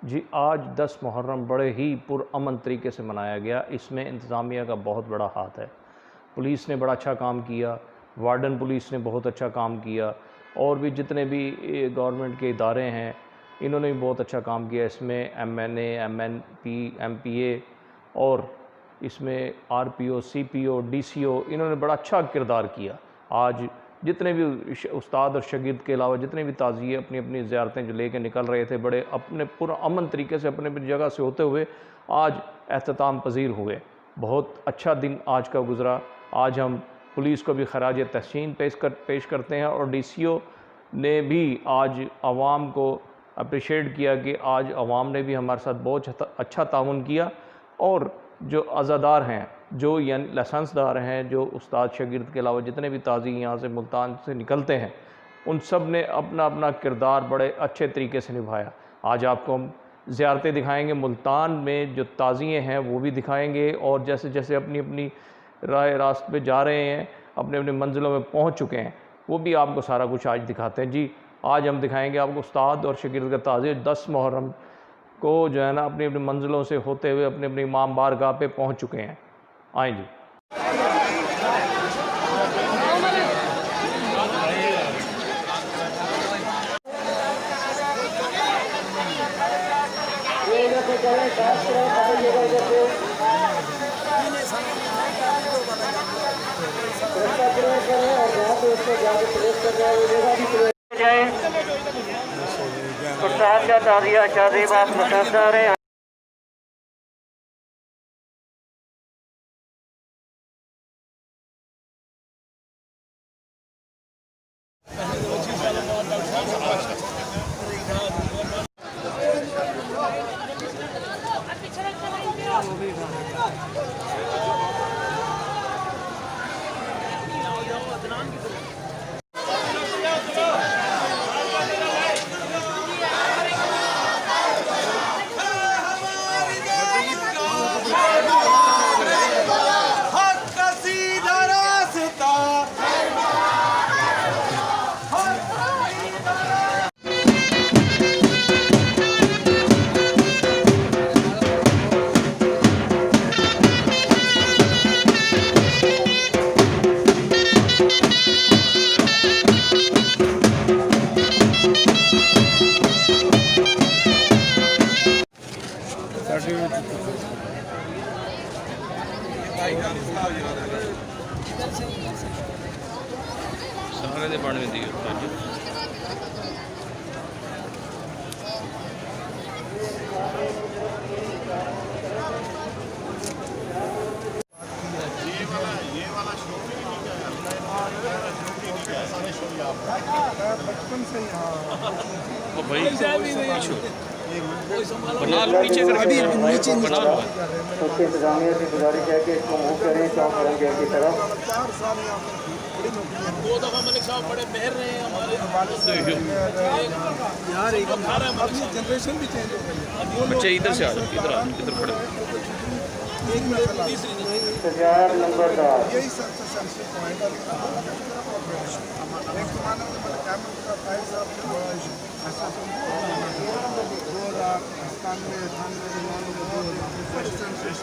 जी, आज 10 मुहर्रम बड़े ही पुरअमन तरीके से मनाया गया। इसमें इंतज़ामिया का बहुत बड़ा हाथ है। पुलिस ने बड़ा अच्छा काम किया, वार्डन पुलिस ने बहुत अच्छा काम किया और भी जितने भी गवर्नमेंट के इदारे हैं, इन्होंने भी बहुत अच्छा काम किया। इसमें MNA, MNP, MPA और इसमें RPO, CPO, DCO इन्होंने बड़ा अच्छा किरदार किया। आज जितने भी उस्ताद और शागिर्द के अलावा जितने भी ताज़िए अपनी अपनी ज़ियारतें जो लेके निकल रहे थे, बड़े अपने पुरअमन तरीके से अपने अपनी जगह से होते हुए आज एहतताम पज़ीर हुए। बहुत अच्छा दिन आज का गुज़रा। आज हम पुलिस को भी खराज तहसीन पेश करते हैं और DCO ने भी आज आवाम को अप्रिशिएट किया कि आज आवाम ने भी हमारे साथ बहुत अच्छा ताउन किया। और जो अज़ादार हैं, जो यानी लाइसेंसदार हैं, जो उस्ताद शागिर्द के अलावा जितने भी ताज़ी यहाँ से मुल्तान से निकलते हैं, उन सब ने अपना अपना किरदार बड़े अच्छे तरीके से निभाया। आज आपको हम ज़ियारतें दिखाएंगे, मुल्तान में जो ताज़िए हैं वो भी दिखाएंगे और जैसे जैसे अपनी अपनी रास्ते पे जा रहे हैं, अपने अपने मंजिलों में पहुँच चुके हैं, वो भी आपको सारा कुछ आज दिखाते हैं। जी, आज हम दिखाएँगे आपको उस्ताद और शागिर्द का ताज़िया 10 मुहर्रम को जो है ना अपनी अपनी मंजिलों से होते हुए अपनी अपनी इमाम बारगाह पे पहुंच चुके हैं। आए जी। उस्ताद का ताज़िया शादीबाग मुसद्दर है। सारे दे बन दी बचपन से वो भाई बना लो नीचे करके नीचे बना लो। उसके इंतजामिया की गुजारिश है कि इसको मूव करें चौक औरंगजेब की तरफ। 4 साल यहाँ पर बड़ी नौकरी 2 दफ़ा मलिक साहब बड़े मेहर रहे हैं हमारे यार एक अब ये जनरेशन भी चेंज हो गई है। बच्चे इधर से आ जाओ, इधर आ इधर खड़े। एक मसला तैयार नंबरदार यही सबसे सेंसिटिव पॉइंट है। एक ज़माने में मतलब कैमल का फाइल साहब ने बड़ा इशू ऐसा 2097 98 बड़ी सेंसिटिव